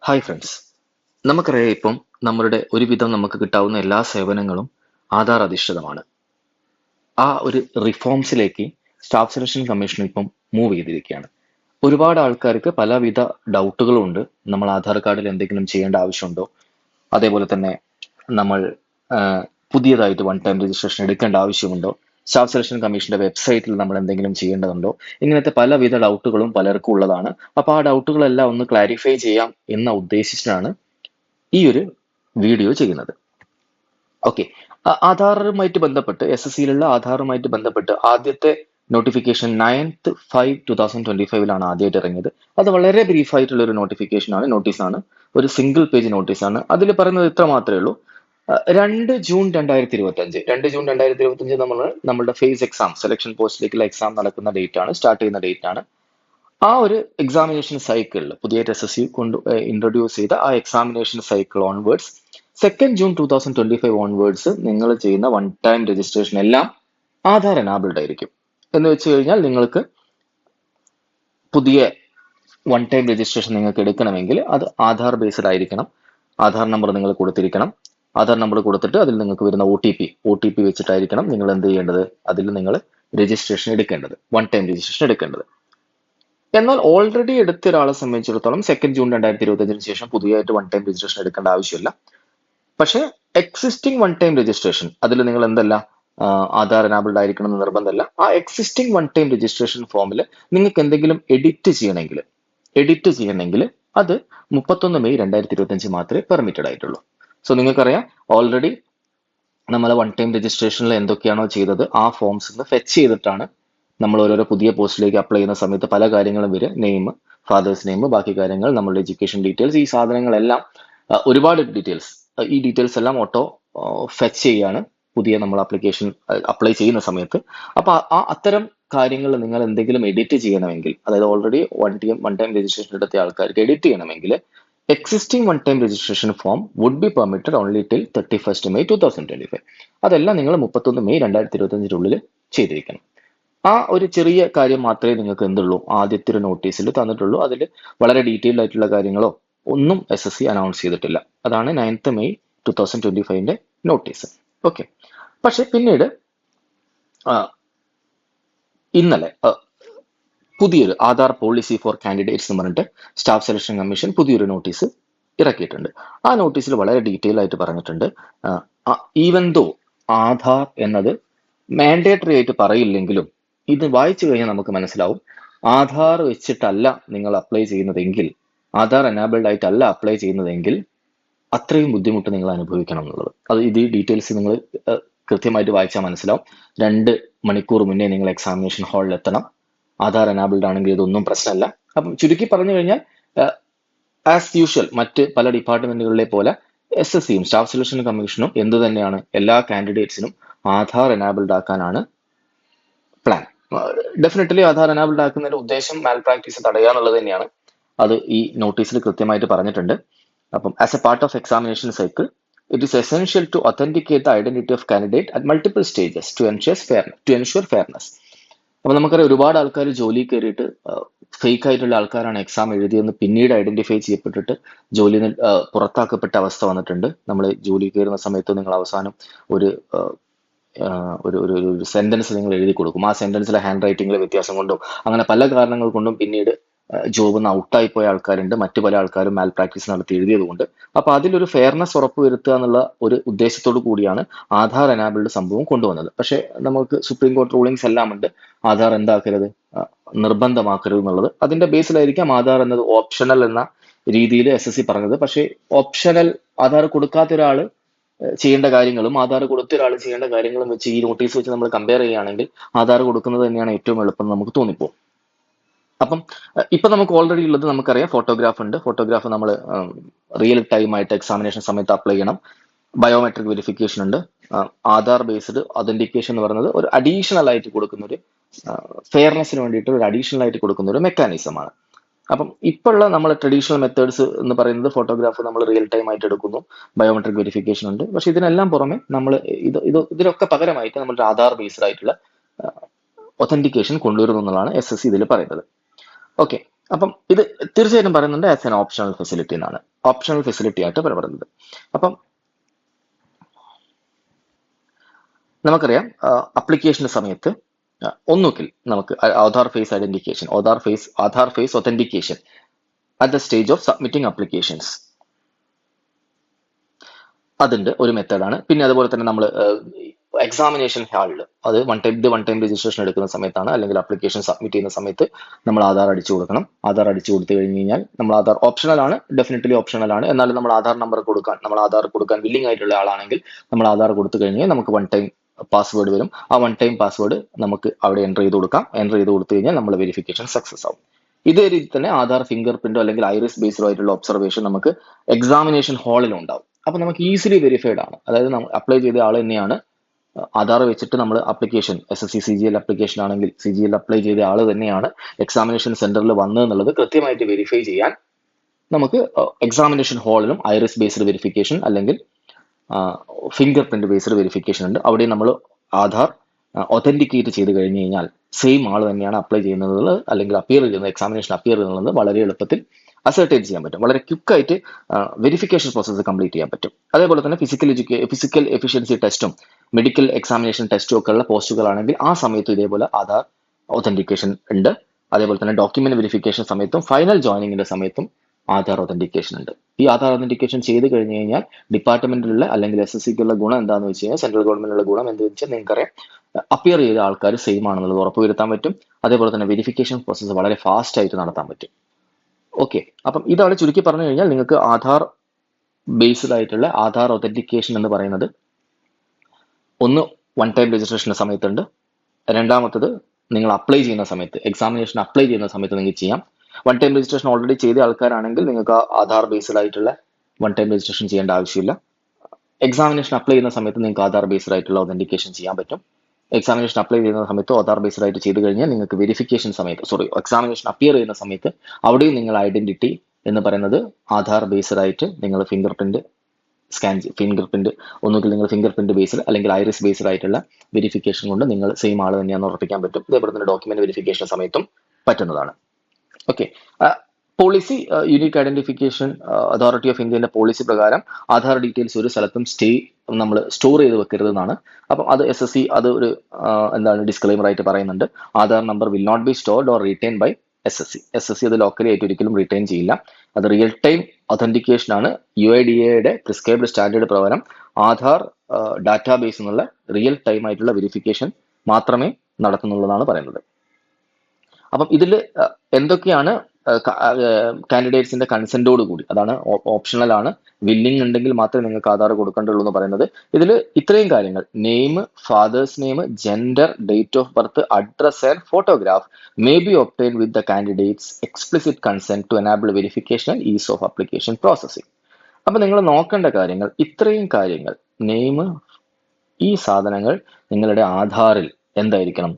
Hi friends, നമുക്കറിയാം ഇപ്പം നമ്മളുടെ ഒരുവിധം നമുക്ക് കിട്ടാവുന്ന എല്ലാ സേവനങ്ങളും ആധാർ അധിഷ്ഠിതമാണ്. ആ ഒരു റിഫോംസിലേക്ക് സ്റ്റാഫ് സെലക്ഷൻ കമ്മീഷൻ ഇപ്പം മൂവ് ചെയ്തിരിക്കുകയാണ്. ഒരുപാട് ആൾക്കാർക്ക് പലവിധ ഡൗട്ടുകളും ഉണ്ട്. നമ്മൾ ആധാർ കാർഡിൽ എന്തെങ്കിലും ചെയ്യേണ്ട ആവശ്യമുണ്ടോ, അതേപോലെ തന്നെ നമ്മൾ ആ, പുതിയതായിട്ട് വൺ ടൈം രജിസ്ട്രേഷൻ എടുക്കേണ്ട ആവശ്യമുണ്ടോ, സ്റ്റാഫ് സെലക്ഷൻ കമ്മീഷന്റെ വെബ്സൈറ്റിൽ നമ്മൾ എന്തെങ്കിലും ചെയ്യേണ്ടതുണ്ടോ, ഇങ്ങനത്തെ പലവിധ ഡൗട്ടുകളും പലർക്കും ഉള്ളതാണ്. അപ്പൊ ആ ഡൗട്ടുകളെല്ലാം ഒന്ന് ക്ലാരിഫൈ ചെയ്യാം എന്ന ഉദ്ദേശിച്ചാണ് ഈ ഒരു വീഡിയോ ചെയ്യുന്നത്. ഓക്കെ. ആധാറുമായിട്ട് ബന്ധപ്പെട്ട് SSCയിലുള്ള ആധാറുമായിട്ട് ബന്ധപ്പെട്ട് ആദ്യത്തെ നോട്ടിഫിക്കേഷൻ 9/5/2025 ആദ്യമായിട്ട് ഇറങ്ങിയത്. അത് വളരെ ബ്രീഫ് ആയിട്ടുള്ള ഒരു നോട്ടീസാണ്. ഒരു സിംഗിൾ പേജ് നോട്ടീസാണ്. അതിൽ പറയുന്നത് ഇത്ര മാത്രമേ ഉള്ളൂ. 2 ജൂൺ 2025 നമ്മൾ നമ്മുടെ ഫേസ് എക്സാം, സെലക്ഷൻ പോസ്റ്റിലേക്കുള്ള എക്സാം നടക്കുന്ന ഡേറ്റ് ആണ്, സ്റ്റാർട്ട് ചെയ്യുന്ന ഡേറ്റ് ആണ്. ആ ഒരു എക്സാമിനേഷൻ സൈക്കിളിൽ പുതിയതായിട്ട് SSC കൊണ്ട് ഇൻട്രൊഡ്യൂസ് ചെയ്ത ആ examination cycle onwards 2 June 2025 onwards നിങ്ങൾ ചെയ്യുന്ന വൺ ടൈം രജിസ്ട്രേഷൻ എല്ലാം ആധാർ എനാബിൾഡ് ആയിരിക്കും. എന്ന് വെച്ച് കഴിഞ്ഞാൽ നിങ്ങൾക്ക് പുതിയ വൺ ടൈം രജിസ്ട്രേഷൻ നിങ്ങൾക്ക് എടുക്കണമെങ്കിൽ അത് ആധാർ ബേസ്ഡ് ആയിരിക്കണം. ആധാർ നമ്പർ നിങ്ങൾ കൊടുത്തിരിക്കണം. ആധാർ നമ്പർ കൊടുത്തിട്ട് അതിൽ നിങ്ങൾക്ക് വരുന്ന ഒ ടി പി വെച്ചിട്ടായിരിക്കണം നിങ്ങൾ എന്ത് ചെയ്യേണ്ടത്, അതിൽ നിങ്ങൾ രജിസ്ട്രേഷൻ എടുക്കേണ്ടത്, വൺ ടൈം രജിസ്ട്രേഷൻ എടുക്കേണ്ടത്. എന്നാൽ ഓൾറെഡി എടുത്ത ഒരാളെ സംബന്ധിച്ചിടത്തോളം 2 ജൂൺ 2025 ശേഷം പുതിയതായിട്ട് വൺ ടൈം രജിസ്ട്രേഷൻ എടുക്കേണ്ട ആവശ്യമില്ല. പക്ഷേ എക്സിസ്റ്റിംഗ് വൺ ടൈം രജിസ്ട്രേഷൻ അതിൽ നിങ്ങൾ എന്തല്ല, ആധാർ എനാബിൾഡ് ആയിരിക്കണം എന്ന് നിർബന്ധമല്ല. ആ എക്സിസ്റ്റിംഗ് വൺ ടൈം രജിസ്ട്രേഷൻ ഫോമിൽ നിങ്ങൾക്ക് എന്തെങ്കിലും എഡിറ്റ് ചെയ്യണമെങ്കിൽ അത് 31 മെയ് 2025 മാത്രമേ പെർമിറ്റഡ് ആയിട്ടുള്ളൂ. സോ നിങ്ങൾക്കറിയാം ഓൾറെഡി നമ്മൾ വൺ ടൈം രജിസ്ട്രേഷനിൽ എന്തൊക്കെയാണോ ചെയ്തത് ആ ഫോംസ് ഫെച്ച് ചെയ്തിട്ടാണ് നമ്മൾ ഓരോരോ പുതിയ പോസ്റ്റിലേക്ക് അപ്ലൈ ചെയ്യുന്ന സമയത്ത് പല കാര്യങ്ങളും വരും. നെയിം, ഫാദേഴ്സ് നെയിം, ബാക്കി കാര്യങ്ങൾ, നമ്മളുടെ എഡ്യൂക്കേഷൻ ഡീറ്റെയിൽസ്, ഈ സാധനങ്ങളെല്ലാം ഒരുപാട് ഡീറ്റെയിൽസ്, ഈ ഡീറ്റെയിൽസ് എല്ലാം ഓട്ടോ ഫെച്ച് ചെയ്യാണ് പുതിയ നമ്മൾ അപ്ലൈ ചെയ്യുന്ന സമയത്ത്. അപ്പൊ അത്തരം കാര്യങ്ങൾ നിങ്ങൾ എന്തെങ്കിലും എഡിറ്റ് ചെയ്യണമെങ്കിൽ, അതായത് ഓൾറെഡി വൺ ടൈം രജിസ്ട്രേഷൻ എടുത്ത ആൾക്കാർക്ക് എഡിറ്റ് ചെയ്യണമെങ്കിൽ existing one time registration form would be permitted only till 31 May 2025. അതെല്ലാം നിങ്ങൾ 31 May 2025 ചെയ്തിരിക്കണം. ആ ഒരു ചെറിയ കാര്യം മാത്രമേ നിങ്ങൾക്ക് എന്തുള്ളൂ, ആദ്യത്തെ ഒരു നോട്ടീസിൽ തന്നിട്ടുള്ളൂ. അതിൽ വളരെ ഡീറ്റെയിൽഡ് ആയിട്ടുള്ള കാര്യങ്ങളോ ഒന്നും SSC അനൗൺസ് ചെയ്തിട്ടില്ല. അതാണ് 9th May 2025 നോട്ടീസ്. ഓക്കെ. പക്ഷെ പിന്നീട് ഇന്നലെ പുതിയൊരു ആധാർ പോളിസി ഫോർ കാൻഡിഡേറ്റ്സ് എന്ന് പറഞ്ഞിട്ട് സ്റ്റാഫ് സെലക്ഷൻ കമ്മീഷൻ പുതിയൊരു നോട്ടീസ് ഇറക്കിയിട്ടുണ്ട്. ആ നോട്ടീസിൽ വളരെ ഡീറ്റെയിൽ ആയിട്ട് പറഞ്ഞിട്ടുണ്ട്, ഈവൻ ദോ ആധാർ എന്നത് മാൻഡേറ്ററി ആയിട്ട് പറയില്ലെങ്കിലും ഇത് വായിച്ചു കഴിഞ്ഞാൽ നമുക്ക് മനസ്സിലാവും. ആധാർ വെച്ചിട്ടല്ല നിങ്ങൾ അപ്ലൈ ചെയ്യുന്നതെങ്കിൽ, ആധാർ എനാബിൾഡ് ആയിട്ടല്ല അപ്ലൈ ചെയ്യുന്നതെങ്കിൽ അത്രയും ബുദ്ധിമുട്ട് നിങ്ങൾ അനുഭവിക്കണം എന്നുള്ളത്. അത് ഈ ഡീറ്റെയിൽസ് നിങ്ങൾ കൃത്യമായിട്ട് വായിച്ചാൽ മനസ്സിലാവും. 2 മണിക്കൂർ മുന്നേ നിങ്ങൾ എക്സാമിനേഷൻ ഹാളിൽ എത്തണം. ആധാർ എനാബിൾഡ് ആണെങ്കിൽ ഇതൊന്നും പ്രശ്നമല്ല. അപ്പം ചുരുക്കി പറഞ്ഞു കഴിഞ്ഞാൽ ആസ് യൂഷ്വൽ മറ്റ് പല ഡിപ്പാർട്ട്മെന്റുകളിലെ പോലെ SSCയും സ്റ്റാഫ് സെലക്ഷൻ കമ്മീഷനും എന്ത് തന്നെയാണ് എല്ലാ കാൻഡിഡേറ്റ്സിനും ആധാർ എനാബിൾഡ് ആക്കാനാണ് പ്ലാൻ. ഡെഫിനറ്റ്ലി ആധാർ എനാബിൾഡ് ആക്കുന്നതിന്റെ ഉദ്ദേശം മാൽ പ്രാക്ടീസ് തടയാന്നുള്ളത് തന്നെയാണ്. അത് ഈ നോട്ടീസിൽ കൃത്യമായിട്ട് പറഞ്ഞിട്ടുണ്ട്. അപ്പം as a part of examination cycle it is essential to authenticate the identity of candidate at multiple stages to ensure fairness. അപ്പൊ നമുക്കറിയാം ഒരുപാട് ആൾക്കാർ ജോലി കയറിയിട്ട് ഫേക്ക് ആയിട്ടുള്ള ആൾക്കാരാണ് എക്സാം എഴുതിയെന്ന് പിന്നീട് ഐഡന്റിഫൈ ചെയ്യപ്പെട്ടിട്ട് ജോലിയിൽ നിന്ന് പുറത്താക്കപ്പെട്ട അവസ്ഥ വന്നിട്ടുണ്ട്. നമ്മൾ ജോലി കയറുന്ന സമയത്ത് നിങ്ങൾ അവസാനം ഒരു ഒരു ഒരു ഒരു സെന്റൻസ് നിങ്ങൾ എഴുതി കൊടുക്കും. ആ സെന്റൻസിലെ ഹാൻഡ് റൈറ്റിംഗിലെ വ്യത്യാസം കൊണ്ടും അങ്ങനെ പല കാരണങ്ങൾ കൊണ്ടും പിന്നീട് ജോബിൽ നിന്ന് ഔട്ടായി പോയ ആൾക്കാരുണ്ട്. മറ്റു പല ആൾക്കാരും മാൽ പ്രാക്ടീസ് നടത്തി എഴുതിയത് കൊണ്ട്. അപ്പൊ അതിലൊരു ഫെയർനെസ് ഉറപ്പുവരുത്തുക എന്നുള്ള ഒരു ഉദ്ദേശത്തോടു കൂടിയാണ് ആധാർ എനാബിൾഡ് സംഭവം കൊണ്ടുവന്നത്. പക്ഷെ നമുക്ക് സുപ്രീം കോടതി റൂളിങ്സ് എല്ലാം ഉണ്ട്, ആധാർ എന്താക്കരുത്, നിർബന്ധമാക്കരുത് എന്നുള്ളത്. അതിന്റെ ബേസിലായിരിക്കാം ആധാർ എന്നത് ഓപ്ഷണൽ എന്ന രീതിയിൽ SSC പറഞ്ഞത്. പക്ഷേ ഓപ്ഷണൽ ആധാർ കൊടുക്കാത്ത ഒരാൾ ചെയ്യേണ്ട കാര്യങ്ങളും ആധാർ കൊടുത്ത ഒരാൾ ചെയ്യേണ്ട കാര്യങ്ങളും വെച്ച് ഈ നോട്ടീസ് വെച്ച് നമ്മൾ കമ്പയർ ചെയ്യുകയാണെങ്കിൽ ആധാർ കൊടുക്കുന്നത് തന്നെയാണ് ഏറ്റവും എളുപ്പം നമുക്ക് തോന്നിപ്പോ. അപ്പം ഇപ്പൊ നമുക്ക് ഓൾറെഡി ഉള്ളത് നമുക്കറിയാം, ഫോട്ടോഗ്രാഫ് ഉണ്ട്. ഫോട്ടോഗ്രാഫ് നമ്മൾ റിയൽ ടൈം ആയിട്ട് എക്സാമിനേഷൻ സമയത്ത് അപ്ലൈ ചെയ്യണം. ബയോമെട്രിക് വെരിഫിക്കേഷൻ ഉണ്ട്. ആധാർ ബേസ്ഡ് ഒതന്റിക്കേഷൻ എന്ന് പറയുന്നത് ഒരു അഡീഷണൽ ആയിട്ട് കൊടുക്കുന്ന ഒരു ഫെയർനെസ്സിന് വേണ്ടിയിട്ട് ഒരു അഡീഷണൽ ആയിട്ട് കൊടുക്കുന്ന ഒരു മെക്കാനിസമാണ്. അപ്പം ഇപ്പോഴുള്ള നമ്മൾ ട്രഡീഷണൽ മെത്തേഡ്സ് എന്ന് പറയുന്നത് ഫോട്ടോഗ്രാഫ് നമ്മൾ റിയൽ ടൈം ആയിട്ട് എടുക്കുന്നു, ബയോമെട്രിക് വെരിഫിക്കേഷൻ ഉണ്ട്. പക്ഷെ ഇതിനെല്ലാം പുറമെ നമ്മൾ ഇതിനൊക്കെ പകരമായിട്ട് നമ്മൾ ആധാർ ബേസ്ഡ് ആയിട്ടുള്ള ഒതന്റിക്കേഷൻ കൊണ്ടുവരുന്നു എന്നുള്ളതാണ് SSC ഇതിൽ പറയുന്നത്. ഓക്കെ. അപ്പം ഇത് തീർച്ചയായിട്ടും പറയുന്നുണ്ട് ആസ് എൻ ഓപ്ഷണൽ ഫെസിലിറ്റി എന്നാണ്, ഓപ്ഷണൽ ഫെസിലിറ്റി ആയിട്ട് പറയുന്നത്. അപ്പം നമുക്കറിയാം അപ്ലിക്കേഷന്റെ സമയത്ത് ഒന്നുകിൽ നമുക്ക് Aadhaar face identification, Aadhaar face authentication at the stage of submitting applications, അതിന്റെ ഒരു മെത്തേഡാണ്. പിന്നെ അതുപോലെ തന്നെ നമ്മൾ എക്സാമിനേഷൻ ഹാളിൽ അത് വൺ ടൈം രജിസ്ട്രേഷൻ എടുക്കുന്ന സമയത്താണ്, അല്ലെങ്കിൽ അപ്ലിക്കേഷൻ സബ്മിറ്റ് ചെയ്യുന്ന സമയത്ത് നമ്മൾ ആധാർ അടിച്ചു കൊടുക്കണം. ആധാർ അടിച്ചു കൊടുത്തു കഴിഞ്ഞ് കഴിഞ്ഞാൽ നമ്മൾ ആധാർ ഓപ്ഷണൽ ആണ്, ഡെഫിനറ്റ്ലി ഓപ്ഷണൽ ആണ്. എന്നാലും നമ്മൾ ആധാർ നമ്പർ കൊടുക്കാൻ, നമ്മൾ ആധാർ കൊടുക്കാൻ വില്ലിംഗ് ആയിട്ടുള്ള ആളാണെങ്കിൽ നമ്മൾ ആധാർ കൊടുത്തു കഴിഞ്ഞാൽ നമുക്ക് വൺ ടൈം പാസ്വേഡ് വരും. ആ വൺ ടൈം പാസ്വേഡ് നമുക്ക് അവിടെ എൻ്റർ ചെയ്ത് കൊടുക്കാം. എൻ്റർ ചെയ്ത് കൊടുത്തു കഴിഞ്ഞാൽ നമ്മൾ വെരിഫിക്കേഷൻ സക്സസ് ആവും. ഇതേ രീതി തന്നെ ആധാർ ഫിംഗർ പ്രിന്റോ അല്ലെങ്കിൽ ഐറിസ് ബേസ്ഡോ ആയിട്ടുള്ള ഒബ്സർവേഷൻ നമുക്ക് എക്സാമിനേഷൻ ഹാളിൽ ഉണ്ടാവും. അപ്പൊ നമുക്ക് ഈസിലി വെരിഫൈഡ് ആണ്, അതായത് നമ്മൾ അപ്ലൈ ചെയ്ത ആൾ തന്നെയാണ്. ആധാർ വെച്ചിട്ട് നമ്മൾ അപ്ലിക്കേഷൻ SSC CGL അപ്ലിക്കേഷൻ ആണെങ്കിൽ CGL അപ്ലൈ ചെയ്ത ആൾ തന്നെയാണ് എക്സാമിനേഷൻ സെന്ററിൽ വന്നതെന്നുള്ളത് കൃത്യമായിട്ട് വെരിഫൈ ചെയ്യാൻ നമുക്ക് എക്സാമിനേഷൻ ഹാളിലും ഐറിസ് ബേസ്ഡ് വെരിഫിക്കേഷൻ അല്ലെങ്കിൽ ഫിംഗർ പ്രിന്റ് ബേസ്ഡ് വെരിഫിക്കേഷൻ ഉണ്ട്. അവിടെ നമ്മൾ ആധാർ ഒതന്റിക്കേറ്റ് ചെയ്ത് കഴിഞ്ഞ് കഴിഞ്ഞാൽ സെയിം ആൾ തന്നെയാണ് അപ്ലൈ ചെയ്യുന്നത് അല്ലെങ്കിൽ അപ്പിയർ ചെയ്യുന്നത്, എക്സാമിനേഷൻ അപ്പിയർ ചെയ്യുന്നത് വളരെ എളുപ്പത്തിൽ അസർട്ടൈൻ ചെയ്യാൻ പറ്റും. വളരെ ക്വിക്കായിട്ട് വെരിഫിക്കേഷൻ പ്രോസസ്സ് കംപ്ലീറ്റ് ചെയ്യാൻ പറ്റും. അതേപോലെ തന്നെ ഫിസിക്കൽ എഫിഷ്യൻസി ടെസ്റ്റും മെഡിക്കൽ എക്സാമിനേഷൻ ടെസ്റ്റും ഒക്കെ ഉള്ള പോസ്റ്റുകളാണെങ്കിൽ ആ സമയത്ത് ഇതേപോലെ ആധാർ ഒതന്റിക്കേഷൻ ഉണ്ട്. അതേപോലെ തന്നെ ഡോക്യുമെന്റ് വെരിഫിക്കേഷൻ സമയത്തും ഫൈനൽ ജോയിനിങ്ങിന്റെ സമയത്തും ആധാർ ഒതന്റിക്കേഷൻ ഉണ്ട്. ഈ ആധാർ ഒതന്റിക്കേഷൻ ചെയ്ത് കഴിഞ്ഞ് കഴിഞ്ഞാൽ ഡിപ്പാർട്ട്മെന്റിലുള്ള അല്ലെങ്കിൽ SSCക്കുള്ള ഗുണം എന്താണെന്ന് വെച്ച് കഴിഞ്ഞാൽ, സെൻട്രൽ ഗവൺമെന്റിനുള്ള ഗുണം എന്താണെന്ന് വെച്ചാൽ നിങ്ങൾക്കറിയാം, അപ്പിയർ ചെയ്ത ആൾക്കാർ സെയിം ആണെന്നുള്ളത് ഉറപ്പുവരുത്താൻ പറ്റും. അതേപോലെ തന്നെ വെരിഫിക്കേഷൻ പ്രോസസ്സ് വളരെ ഫാസ്റ്റ് ആയിട്ട് നടത്താൻ പറ്റും. ഓക്കെ, അപ്പം ഇതാണ് ചുരുക്കി പറഞ്ഞു കഴിഞ്ഞാൽ നിങ്ങൾക്ക് ആധാർ ബേസ്ഡ് ആയിട്ടുള്ള ആധാർ ഒതന്റിക്കേഷൻ എന്ന് പറയുന്നത് ഒന്ന് വൺ ടൈം രജിസ്ട്രേഷന്റെ സമയത്തുണ്ട്, രണ്ടാമത്തത് നിങ്ങൾ അപ്ലൈ ചെയ്യുന്ന സമയത്ത്, എക്സാമിനേഷൻ അപ്ലൈ ചെയ്യുന്ന സമയത്ത് നിങ്ങൾക്ക് ചെയ്യാം. വൺ ടൈം രജിസ്ട്രേഷൻ ഓൾറെഡി ചെയ്ത ആൾക്കാരാണെങ്കിൽ നിങ്ങൾക്ക് ആധാർ ബേസ്ഡ് ആയിട്ടുള്ള വൺ ടൈം രജിസ്ട്രേഷൻ ചെയ്യേണ്ട ആവശ്യമില്ല. എക്സാമിനേഷൻ അപ്ലൈ ചെയ്യുന്ന സമയത്ത് നിങ്ങൾക്ക് ആധാർ ബേസ്ഡ് ആയിട്ടുള്ള ഒതന്റിക്കേഷൻ ചെയ്യാൻ പറ്റും. എക്സാമിനേഷൻ അപ്ലൈ ചെയ്യുന്ന സമയത്ത് ആധാർ ബേസ്ഡ് ആയിട്ട് ചെയ്ത് കഴിഞ്ഞാൽ നിങ്ങൾക്ക് വെരിഫിക്കേഷൻ സമയത്ത്, എക്സാമിനേഷൻ അപ്പിയർ ചെയ്യുന്ന സമയത്ത് അവിടെയും നിങ്ങൾ ഐഡന്റിറ്റി എന്ന് പറയുന്നത് ആധാർ ബേസ്ഡ് ആയിട്ട് നിങ്ങൾ ഫിംഗർ പ്രിന്റ് ഒന്നുകിൽ നിങ്ങൾ ഫിംഗർ പ്രിന്റ് ബേസ്ഡ് അല്ലെങ്കിൽ ഐറിസ് ബേസ്ഡ് ആയിട്ടുള്ള വെരിഫിക്കേഷൻ കൊണ്ട് നിങ്ങൾ സെയിം ആൾ തന്നെയാണെന്ന് ഉറപ്പിക്കാൻ പറ്റും. ഇതേപോലെ തന്നെ ഡോക്യുമെന്റ് വെരിഫിക്കേഷൻ സമയത്തും പറ്റുന്നതാണ്. Okay, policy unique identification authority of ഇന്ത്യന്റെ പോളിസി പ്രകാരം ആധാർ ഡീറ്റെയിൽസ് ഒരു സ്ഥലത്തും നമ്മൾ സ്റ്റോർ ചെയ്ത് വെക്കരുത് എന്നാണ്. അപ്പം അത് SSC അത് ഒരു ഡിസ്ക്ലെയിമർ ആയിട്ട് പറയുന്നുണ്ട്. Aadhaar number will not be stored or retain by SSC അത് ലോക്കലി ആയിട്ട് ഒരിക്കലും റിട്ടൈൻ ചെയ്യില്ല. അത് റിയൽ ടൈം ഒതന്റിക്കേഷൻ ആണ്. UIDAയുടെ പ്രിസ്ക്രൈബ്ഡ് സ്റ്റാൻഡേർഡ് പ്രകാരം ആധാർ ഡാറ്റാബേസ് എന്നുള്ള റിയൽ ടൈം ആയിട്ടുള്ള വെരിഫിക്കേഷൻ മാത്രമേ നടത്തുന്നുള്ളതാണ് പറയുന്നത്. അപ്പം ഇതിൽ എന്തൊക്കെയാണ് കാൻഡിഡേറ്റ്സിന്റെ കൺസെന്റോട് കൂടി, അതാണ് ഓപ്ഷണൽ ആണ്, വില്ലിംഗ് ഉണ്ടെങ്കിൽ മാത്രമേ നിങ്ങൾക്ക് ആധാർ കൊടുക്കേണ്ടുള്ളൂ എന്ന് പറയുന്നത്. ഇതിൽ ഇത്രയും കാര്യങ്ങൾ: name, father's name, gender, date of birth, address and photograph may be obtain with the candidates explicit consent to enable verification and ease of application processing. അപ്പൊ നിങ്ങൾ നോക്കേണ്ട കാര്യങ്ങൾ ഇത്രയും കാര്യങ്ങൾ. നെയിം, ഈ സാധനങ്ങൾ നിങ്ങളുടെ ആധാറിൽ എന്തായിരിക്കണം?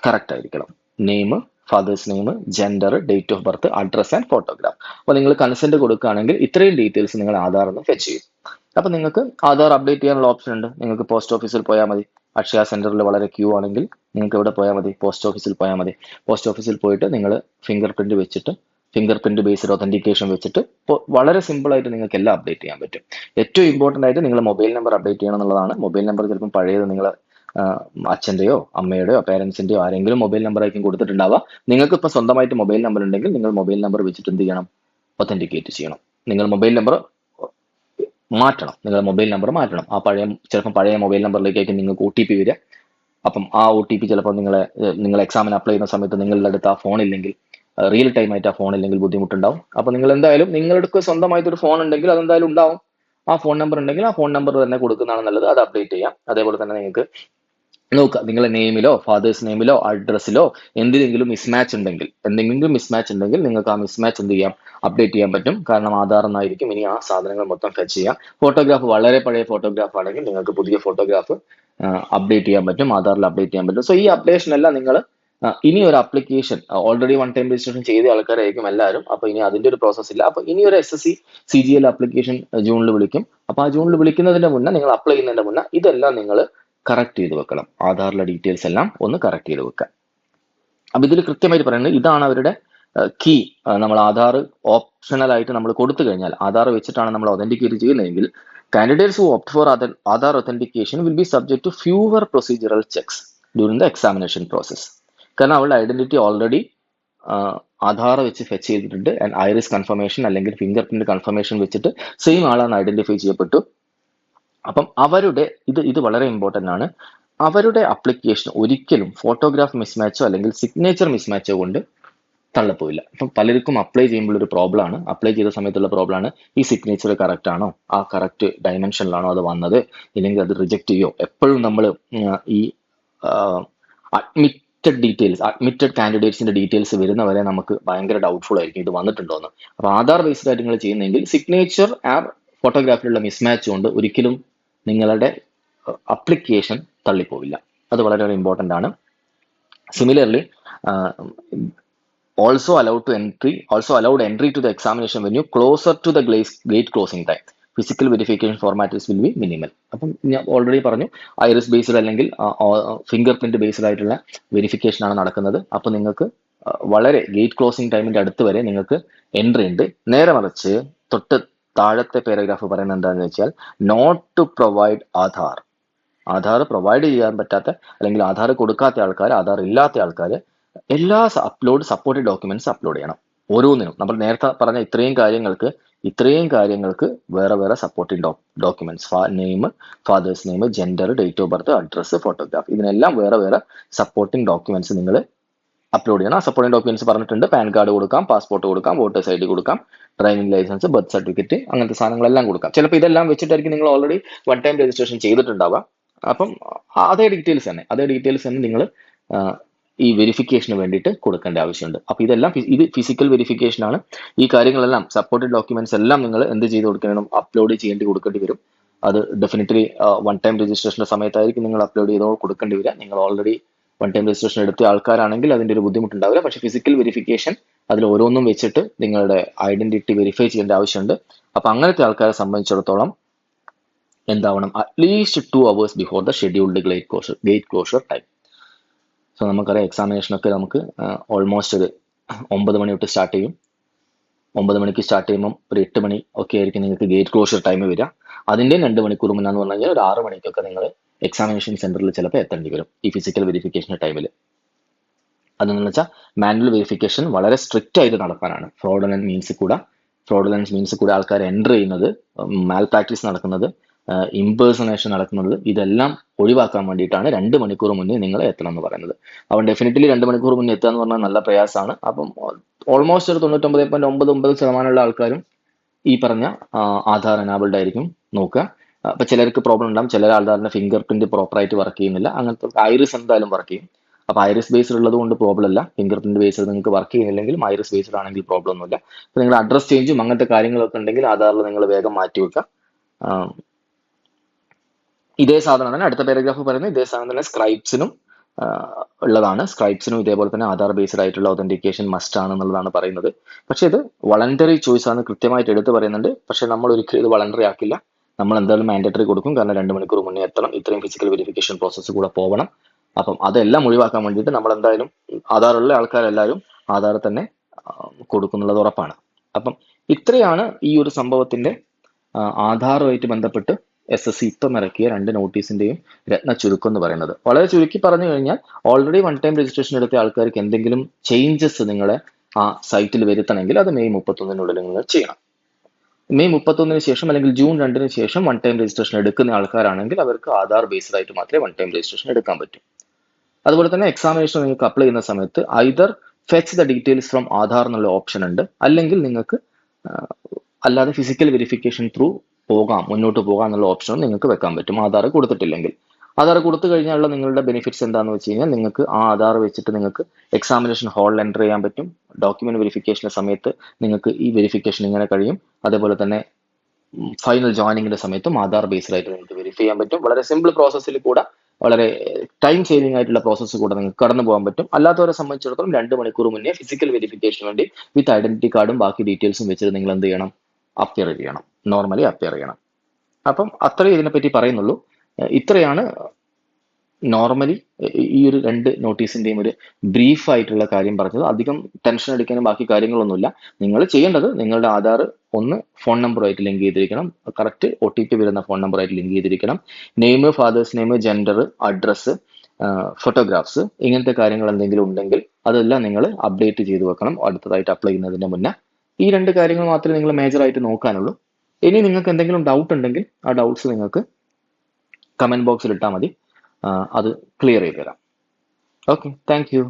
കറക്റ്റ് ആയിരിക്കണം. Name, father's name, gender, date of birth, address and photograph. അപ്പൊ നിങ്ങൾ കൺസെന്റ് കൊടുക്കുകയാണെങ്കിൽ ഇത്രയും ഡീറ്റെയിൽസ് നിങ്ങൾ ആധാറിൽ നിന്ന് ഫെച്ച് ചെയ്യും. അപ്പൊ നിങ്ങൾക്ക് ആധാർ അപ്ഡേറ്റ് ചെയ്യാനുള്ള ഓപ്ഷൻ ഉണ്ട്. നിങ്ങൾക്ക് പോസ്റ്റ് ഓഫീസിൽ പോയാൽ മതി. അക്ഷയ സെന്ററിൽ വളരെ ക്യൂ ആണെങ്കിൽ നിങ്ങൾക്ക് എവിടെ പോയാൽ മതി? പോസ്റ്റ് ഓഫീസിൽ പോയാൽ മതി. പോസ്റ്റ് ഓഫീസിൽ പോയിട്ട് നിങ്ങൾ ഫിംഗർ പ്രിന്റ് വെച്ചിട്ട്, ഫിംഗർ പ്രിന്റ് ബേസ്ഡ് ഒതന്റിക്കേഷൻ വെച്ചിട്ട് വളരെ സിമ്പിൾ ആയിട്ട് നിങ്ങൾക്ക് എല്ലാം അപ്ഡേറ്റ് ചെയ്യാൻ പറ്റും. ഏറ്റവും ഇമ്പോർട്ടന്റ് ആയിട്ട് നിങ്ങൾ മൊബൈൽ നമ്പർ അപ്ഡേറ്റ് ചെയ്യണം എന്നുള്ളതാണ്. മൊബൈൽ നമ്പർ ചിലപ്പോൾ പഴയത് നിങ്ങൾ അച്ഛൻ്റെയോ അമ്മയുടെയോ പേരൻസിന്റെയോ ആരെങ്കിലും മൊബൈൽ നമ്പർ ആയിരിക്കും കൊടുത്തിട്ടുണ്ടാവുക. നിങ്ങൾക്ക് ഇപ്പൊ സ്വന്തമായിട്ട് മൊബൈൽ നമ്പർ ഉണ്ടെങ്കിൽ നിങ്ങൾ മൊബൈൽ നമ്പർ വെച്ചിട്ട് എന്ത് ചെയ്യണം? ഒതന്റിക്കേറ്റ് ചെയ്യണം. നിങ്ങൾ മൊബൈൽ നമ്പർ മാറ്റണം. നിങ്ങൾ മൊബൈൽ നമ്പർ മാറ്റണം. ചിലപ്പോൾ പഴയ മൊബൈൽ നമ്പറിലേക്കായിരിക്കും നിങ്ങൾക്ക് OTP വരിക. അപ്പം ആ OTP ചിലപ്പോൾ നിങ്ങൾ എക്സാമിന് അപ്ലൈ ചെയ്യുന്ന സമയത്ത് നിങ്ങളുടെ അടുത്ത് ആ ഫോൺ ഇല്ലെങ്കിൽ, റിയൽ ടൈം ആയിട്ട് ആ ഫോൺ ഇല്ലെങ്കിൽ ബുദ്ധിമുട്ടുണ്ടാവും. അപ്പൊ നിങ്ങൾ എന്തായാലും നിങ്ങളുടെ സ്വന്തമായിട്ട് ഒരു ഫോൺ ഉണ്ടെങ്കിൽ അതെന്തായാലും ഉണ്ടാവും. ആ ഫോൺ നമ്പർ ഉണ്ടെങ്കിൽ ആ ഫോൺ നമ്പർ തന്നെ കൊടുക്കുന്നതാണ് നല്ലത്. അത് അപ്ഡേറ്റ് ചെയ്യാം. അതേപോലെ തന്നെ നിങ്ങൾക്ക് നോക്കുക, നിങ്ങളുടെ നെയിമിലോ ഫാദേഴ്സ് നെയിമിലോ അഡ്രസ്സിലോ എന്തെങ്കിലും മിസ്മാച്ച് ഉണ്ടെങ്കിൽ നിങ്ങൾക്ക് ആ മിസ്മാച്ച് എന്ത് ചെയ്യാം? അപ്ഡേറ്റ് ചെയ്യാൻ പറ്റും. കാരണം ആധാർ എന്നായിരിക്കും ഇനി ആ സാധനങ്ങൾ മൊത്തം ഫെച്ച് ചെയ്യാം. ഫോട്ടോഗ്രാഫ് വളരെ പഴയ ഫോട്ടോഗ്രാഫ് ആണെങ്കിൽ നിങ്ങൾക്ക് പുതിയ ഫോട്ടോഗ്രാഫ് അപ്ഡേറ്റ് ചെയ്യാൻ പറ്റും, ആധാറിൽ അപ്ഡേറ്റ് ചെയ്യാൻ പറ്റും. സോ ഈ അപ്ഡേഷൻ എല്ലാം നിങ്ങൾ ഇനി ഒരു application already one time registration ചെയ്ത ആൾക്കാരായിരിക്കും എല്ലാവരും. അപ്പൊ ഇനി അതിന്റെ ഒരു പ്രോസസ് ഇല്ല. അപ്പൊ ഇനി ഒരു SSC CGL അപ്ലിക്കേഷൻ ജൂണിൽ വിളിക്കും. അപ്പൊ ആ ജൂണിൽ വിളിക്കുന്നതിന്റെ മുന്നേ, നിങ്ങൾ അപ്ലൈ ചെയ്യുന്നതിന്റെ മുന്നേ ഇതെല്ലാം നിങ്ങൾ കറക്റ്റ് ചെയ്ത് വെക്കണം. ആധാറിലെ ഡീറ്റെയിൽസ് എല്ലാം ഒന്ന് കറക്റ്റ് ചെയ്ത് വെക്കാം. അപ്പൊ ഇതിൽ കൃത്യമായിട്ട് പറയുന്നത് ഇതാണ് അവരുടെ കീ നമ്മൾ ആധാർ ഓപ്ഷണൽ ആയിട്ട് നമ്മൾ കൊടുത്തു കഴിഞ്ഞാൽ, ആധാർ വെച്ചിട്ടാണ് നമ്മൾ ഒതന്റിക്കേറ്റ് ചെയ്യുന്നതെങ്കിൽ, candidates who opt for Aadhaar authentication will be subject to fewer procedural checks during the examination process. കാരണം അവളുടെ ഐഡന്റിറ്റി ഓൾറെഡി ആധാർ വെച്ച് ഫെച്ച് ചെയ്തിട്ടുണ്ട്, ആൻഡ് ഐറിസ് കൺഫർമേഷൻ അല്ലെങ്കിൽ ഫിംഗർ പ്രിന്റ് കൺഫർമേഷൻ വെച്ചിട്ട് സെയിം ആളാണ് ഐഡന്റിഫൈ ചെയ്യപ്പെട്ടു. അപ്പം അവരുടെ ഇത് വളരെ ഇമ്പോർട്ടൻ്റ് ആണ്. അവരുടെ അപ്ലിക്കേഷൻ ഒരിക്കലും ഫോട്ടോഗ്രാഫ് മിസ്മാച്ചോ അല്ലെങ്കിൽ സിഗ്നേച്ചർ മിസ്മാച്ചോ കൊണ്ട് തള്ളപ്പോയില്ല. അപ്പം പലർക്കും അപ്ലൈ ചെയ്യുമ്പോൾ ഒരു പ്രോബ്ലമാണ്, അപ്ലൈ ചെയ്ത സമയത്തുള്ള പ്രോബ്ലമാണ് ഈ സിഗ്നേച്ചർ കറക്റ്റ് ആണോ, ആ കറക്റ്റ് ഡയമെൻഷനിലാണോ അത് വന്നത്, ഇല്ലെങ്കിൽ അത് റിജക്റ്റ് ചെയ്യോ. എപ്പോഴും നമ്മൾ ഈ അഡ്മിറ്റഡ് കാൻഡിഡേറ്റ്സിന്റെ ഡീറ്റെയിൽസ് വരുന്നവരെ നമുക്ക് ഭയങ്കര ഡൗട്ട്ഫുൾ ആയിരിക്കും ഇത് വന്നിട്ടുണ്ടോയെന്ന്. അപ്പോൾ ആധാർ ബേസ്ഡ് ആയിട്ട് നിങ്ങൾ ചെയ്യുന്നെങ്കിൽ സിഗ്നേച്ചർ ഫോട്ടോഗ്രാഫിലുള്ള മിസ്മാച്ച് കൊണ്ട് ഒരിക്കലും നിങ്ങളുടെ അപ്ലിക്കേഷൻ തള്ളിപ്പോവില്ല. അത് വളരെ ഇമ്പോർട്ടൻ്റ് ആണ്. Similarly also allowed entry to the examination venue closer to the gate closing time. Physical verification formalities will be minimal. അപ്പം ഞാൻ ഓൾറെഡി പറഞ്ഞു, ഐറിസ് ബേസ്ഡ് അല്ലെങ്കിൽ ഫിംഗർ പ്രിന്റ് ബേസ്ഡ് ആയിട്ടുള്ള വെരിഫിക്കേഷൻ ആണ് നടക്കുന്നത്. അപ്പോൾ നിങ്ങൾക്ക് വളരെ ഗേറ്റ് ക്ലോസിംഗ് ടൈമിന്റെ അടുത്ത് വരെ നിങ്ങൾക്ക് എൻട്രി ഉണ്ട്. നേരെ മറിച്ച് തൊട്ട് താഴത്തെ പാരഗ്രാഫ് പറയുന്നത് എന്താണെന്ന് വെച്ചാൽ, not to provide Aadhaar provide ചെയ്യാൻ പറ്റാത്ത അല്ലെങ്കിൽ ആധാർ കൊടുക്കാത്ത ആൾക്കാർ, ആധാർ ഇല്ലാത്ത ആൾക്കാർ എല്ലാ സപ്പോർട്ടഡ് ഡോക്യുമെന്റ്സ് അപ്ലോഡ് ചെയ്യണം. ഓരോന്നിനും നമ്മൾ നേരത്തെ പറഞ്ഞ ഇത്രയും കാര്യങ്ങൾക്ക് വേറെ വേറെ supporting documents, name, father's name, gender, date of birth, address, photograph, ഇതിനെല്ലാം വേറെ വേറെ സപ്പോർട്ടിംഗ് ഡോക്യുമെന്റ്സ് നിങ്ങൾ അപ്ലോഡ് ചെയ്യണം. ആ സപ്പോർട്ടിംഗ് ഡോക്യുമെന്റ്സ് പറഞ്ഞിട്ടുണ്ട്. പാൻ കാർഡ് കൊടുക്കാം, പാസ്പോർട്ട് കൊടുക്കാം, വോട്ടേഴ്സ് ID കൊടുക്കാം, ഡ്രൈവിംഗ് ലൈസൻസ്, ബർത്ത് സർട്ടിഫിക്കറ്റ്, അങ്ങനത്തെ സാധനങ്ങളെല്ലാം കൊടുക്കാം. ചിലപ്പോൾ ഇതെല്ലാം വെച്ചിട്ടായിരിക്കും നിങ്ങൾ ഓൾറെഡി വൺ ടൈം രജിസ്ട്രേഷൻ ചെയ്തിട്ടുണ്ടാവുക. അപ്പം അതേ ഡീറ്റെയിൽസ് തന്നെ നിങ്ങൾ ഈ വെരിഫിക്കേഷന് വേണ്ടിയിട്ട് കൊടുക്കേണ്ട ആവശ്യമുണ്ട്. അപ്പോൾ ഇത് ഫിസിക്കൽ വെരിഫിക്കേഷൻ ആണ്. ഈ കാര്യങ്ങളെല്ലാം സപ്പോർട്ടഡ് ഡോക്യുമെന്റ്സ് എല്ലാം നിങ്ങൾ എന്ത് ചെയ്ത് കൊടുക്കണം, അപ്ലോഡ് കൊടുക്കേണ്ടി വരും. അത് ഡെഫിനറ്റ്ലി വൺ ടൈം രജിസ്ട്രേഷന്റെ സമയത്തായിരിക്കും നിങ്ങൾ അപ്ലോഡ് ചെയ്തോ കൊടുക്കേണ്ടി വരിക. നിങ്ങൾ ഓൾറെഡി വൺ ടൈം രജിസ്ട്രേഷൻ എടുത്ത ആൾക്കാരാണെങ്കിൽ അതിന്റെ ഒരു ബുദ്ധിമുട്ടുണ്ടാവില്ല. പക്ഷേ ഫിസിക്കൽ വെരിഫിക്കേഷൻ അതിൽ ഓരോന്നും വെച്ചിട്ട് നിങ്ങളുടെ ഐഡന്റിറ്റി വെരിഫൈ ചെയ്യേണ്ട ആവശ്യമുണ്ട്. അപ്പൊ അങ്ങനത്തെ ആൾക്കാരെ സംബന്ധിച്ചിടത്തോളം എന്താവണം, at least 2 hours before the scheduled gate closure time. So നമുക്കറിയാം എക്സാമിനേഷനൊക്കെ നമുക്ക് ഓൾമോസ്റ്റ് ഒരു 9 മണി തൊട്ട് സ്റ്റാർട്ട് ചെയ്യും. 9 മണിക്ക് സ്റ്റാർട്ട് ചെയ്യുമ്പോൾ ഒരു 8 മണി ഒക്കെ ആയിരിക്കും നിങ്ങൾക്ക് ഗേറ്റ് ക്ലോഷർ ടൈം വരിക. അതിൻ്റെ 2 മണിക്കൂർ മുന്നാന്ന് പറഞ്ഞു കഴിഞ്ഞാൽ ഒരു 6 മണിക്കൊക്കെ നിങ്ങൾ എക്സാമിനേഷൻ സെന്ററിൽ ചിലപ്പോൾ എത്തേണ്ടി വരും ഈ ഫിസിക്കൽ വെരിഫിക്കേഷൻ ടൈമിൽ. അതെന്ന് വെച്ചാൽ മാനുവൽ വെരിഫിക്കേഷൻ വളരെ സ്ട്രിക്റ്റ് ആയിട്ട് നടക്കാനാണ്. ഫ്രോഡുലൻസ് മീൻസ് കൂടെ ആൾക്കാർ എൻ്റർ ചെയ്യുന്നത്, മാൽ പ്രാക്ടീസ് നടക്കുന്നത്, ഇംപേഴ്സണേഷൻ നടക്കുന്നത്, ഇതെല്ലാം ഒഴിവാക്കാൻ വേണ്ടിയിട്ടാണ് 2 മണിക്കൂർ മുന്നേ നിങ്ങൾ എത്തണം എന്ന് പറയുന്നത്. അപ്പം ഡെഫിനറ്റ്ലി 2 മണിക്കൂർ മുന്നേ എത്തുക എന്ന് പറഞ്ഞാൽ നല്ല പ്രയാസമാണ്. അപ്പം ഓൾമോസ്റ്റ് ഒരു 99.99% ആൾക്കാരും ഈ പറഞ്ഞ ആധാർ എനാബിൾഡ് ആയിരിക്കും നോക്കുക. അപ്പൊ ചിലർക്ക് പ്രോബ്ലം ഉണ്ടാകും. ചില ആധാറിന്റെ ഫിംഗർ പ്രിന്റ് പ്രോപ്പറായിട്ട് വർക്ക് ചെയ്യുന്നില്ല. അങ്ങനത്തെ ഐറിസ് എന്തായാലും വർക്ക് ചെയ്യും. അപ്പൊ ഐറിസ് ബേസ്ഡ് ഉള്ളത് കൊണ്ട് പ്രോബ്ലം ഇല്ല. ഫിംഗർ പ്രിന്റ് ബേസ്ഡ് നിങ്ങൾക്ക് വർക്ക് ചെയ്യുന്നില്ലെങ്കിലും ഐറിസ് ബേസ്ഡ് ആണെങ്കിൽ പ്രോബ്ലം ഒന്നുമില്ല. അപ്പൊ നിങ്ങൾ അഡ്രസ് ചേഞ്ചും അങ്ങനത്തെ കാര്യങ്ങളൊക്കെ ഉണ്ടെങ്കിൽ ആധാറിൽ നിങ്ങൾ വേഗം മാറ്റി വെക്കുക. ഇതേ സാധനം തന്നെ അടുത്ത പാരഗ്രാഫ് പറയുന്നത്, ഇതേ സാധനം തന്നെ സ്ക്രൈബ്സിനും ഉള്ളതാണ്. സ്ക്രൈബ്സിനും ഇതേപോലെ തന്നെ ആധാർ ബേസ്ഡ് ആയിട്ടുള്ള ഒതന്റിക്കേഷൻ മസ്റ്റ് ആണെന്നുള്ളതാണ് പറയുന്നത്. പക്ഷെ ഇത് വളണ്ടറി ചോയ്സ് ആണ് കൃത്യമായിട്ട് എടുത്ത് പറയുന്നുണ്ട്. പക്ഷെ നമ്മൾ ഒരിക്കലും ഇത് വളണ്ടറി ആക്കില്ല. നമ്മൾ എന്തായാലും മാൻഡേറ്ററി കൊടുക്കും. കാരണം 2 മണിക്കൂർ മുന്നേ എത്തണം, ഇത്രയും ഫിസിക്കൽ വെരിഫിക്കേഷൻ പ്രോസസ്സ് കൂടെ പോകണം. അപ്പം അതെല്ലാം ഒഴിവാക്കാൻ വേണ്ടിയിട്ട് നമ്മൾ എന്തായാലും ആധാറുള്ള ആൾക്കാരെല്ലാവരും ആധാർ തന്നെ കൊടുക്കുന്നുള്ളത് ഉറപ്പാണ്. അപ്പം ഇത്രയാണ് ഈ ഒരു സംഭവത്തിന്റെ ആധാറുമായിട്ട് ബന്ധപ്പെട്ട് SSC ഇപ്പം ഇറക്കിയ 2 നോട്ടീസിന്റെയും രത്ന ചുരുക്കം എന്ന് പറയുന്നത്. വളരെ ചുരുക്കി പറഞ്ഞു കഴിഞ്ഞാൽ, ഓൾറെഡി വൺ ടൈം രജിസ്ട്രേഷൻ എടുത്ത ആൾക്കാർക്ക് എന്തെങ്കിലും ചേഞ്ചസ് നിങ്ങളെ ആ സൈറ്റിൽ വരുത്തണമെങ്കിൽ അത് മെയ് 31 നിങ്ങൾ ചെയ്യണം. മെയ് 31 ശേഷം അല്ലെങ്കിൽ ജൂൺ 2 ശേഷം വൺ ടൈം രജിസ്ട്രേഷൻ എടുക്കുന്ന ആൾക്കാരാണെങ്കിൽ അവർക്ക് ആധാർ ബേസ്ഡ് ആയിട്ട് മാത്രമേ വൺ ടൈം രജിസ്ട്രേഷൻ എടുക്കാൻ പറ്റൂ. അതുപോലെ തന്നെ എക്സാമിനേഷൻ നിങ്ങൾക്ക് അപ്ലൈ ചെയ്യുന്ന സമയത്ത് either fetch the details from Aadhaar എന്നുള്ള ഓപ്ഷൻ ഉണ്ട്, അല്ലെങ്കിൽ നിങ്ങൾക്ക് അല്ലാതെ ഫിസിക്കൽ വെരിഫിക്കേഷൻ ത്രൂ മുന്നോട്ട് പോകാം എന്നുള്ള ഓപ്ഷനും നിങ്ങൾക്ക് വെക്കാൻ പറ്റും ആധാർ കൊടുത്തിട്ടില്ലെങ്കിൽ. ആധാർ കൊടുത്തു കഴിഞ്ഞാലുള്ള നിങ്ങളുടെ ബെനിഫിറ്റ്സ് എന്താണെന്ന് വെച്ച് കഴിഞ്ഞാൽ, നിങ്ങൾക്ക് ആ ആധാർ വെച്ചിട്ട് നിങ്ങൾക്ക് എക്സാമിനേഷൻ ഹാളിൽ എൻ്റർ ചെയ്യാൻ പറ്റും. ഡോക്യുമെന്റ് വെരിഫിക്കേഷന്റെ സമയത്ത് നിങ്ങൾക്ക് ഈ വെരിഫിക്കേഷൻ ഇങ്ങനെ കഴിയും. അതേപോലെ തന്നെ ഫൈനൽ ജോയിനിങ്ങിന്റെ സമയത്തും ആധാർ ബേസ്ഡ് ആയിട്ട് നിങ്ങൾക്ക് വെരിഫൈ ചെയ്യാൻ പറ്റും. വളരെ സിമ്പിൾ പ്രോസസ്സിൽ കൂടെ, വളരെ ടൈം സേവിംഗ് ആയിട്ടുള്ള പ്രോസസ്സ് കൂടെ നിങ്ങൾക്ക് കടന്നു പോകാൻ പറ്റും. അല്ലാത്തവരെ സംബന്ധിച്ചിടത്തോളം 2 മണിക്കൂർ മുന്നേ ഫിസിക്കൽ വെരിഫിക്കേഷന് വേണ്ടി വിത്ത് ഐഡന്റിറ്റി കാർഡും ബാക്കി ഡീറ്റെയിൽസും വെച്ചിട്ട് നിങ്ങൾ എന്ത് ചെയ്യണം, അപ്പിയർ ചെയ്യണം, നോർമലി അപ്പിയർ ചെയ്യണം. അപ്പം അത്രയും ഇതിനെപ്പറ്റി പറയുന്നുള്ളൂ. ഇത്രയാണ് നോർമലി ഈ ഒരു രണ്ട് നോട്ടീസിന്റെയും ഒരു ബ്രീഫ് ആയിട്ടുള്ള കാര്യം പറഞ്ഞത്. അധികം ടെൻഷൻ അടിക്കാനും ബാക്കി കാര്യങ്ങളൊന്നുമില്ല. നിങ്ങൾ ചെയ്യേണ്ടത് നിങ്ങളുടെ ആധാർ ഒന്ന് ഫോൺ നമ്പറുമായിട്ട് ലിങ്ക് ചെയ്തിരിക്കണം. കറക്റ്റ് OTP വരുന്ന ഫോൺ നമ്പറായിട്ട് ലിങ്ക് ചെയ്തിരിക്കണം. Name, father's name, gender, address, photographs, ഇങ്ങനത്തെ കാര്യങ്ങൾ എന്തെങ്കിലും ഉണ്ടെങ്കിൽ അതെല്ലാം നിങ്ങൾ അപ്ഡേറ്റ് ചെയ്ത് വെക്കണം അടുത്തതായിട്ട് അപ്ലൈ ചെയ്യുന്നതിന് മുന്നേ. ഈ രണ്ട് കാര്യങ്ങൾ മാത്രമേ നിങ്ങൾ മേജറായിട്ട് നോക്കാനുള്ളൂ. ഇനി നിങ്ങൾക്ക് എന്തെങ്കിലും ഡൗട്ട് ഉണ്ടെങ്കിൽ ആ ഡൗട്ട്സ് നിങ്ങൾക്ക് കമന്റ് ബോക്സിൽ ഇട്ടാൽ മതി. അത് ക്ലിയർ ചെയ്ത് തരാം. Okay, thank you.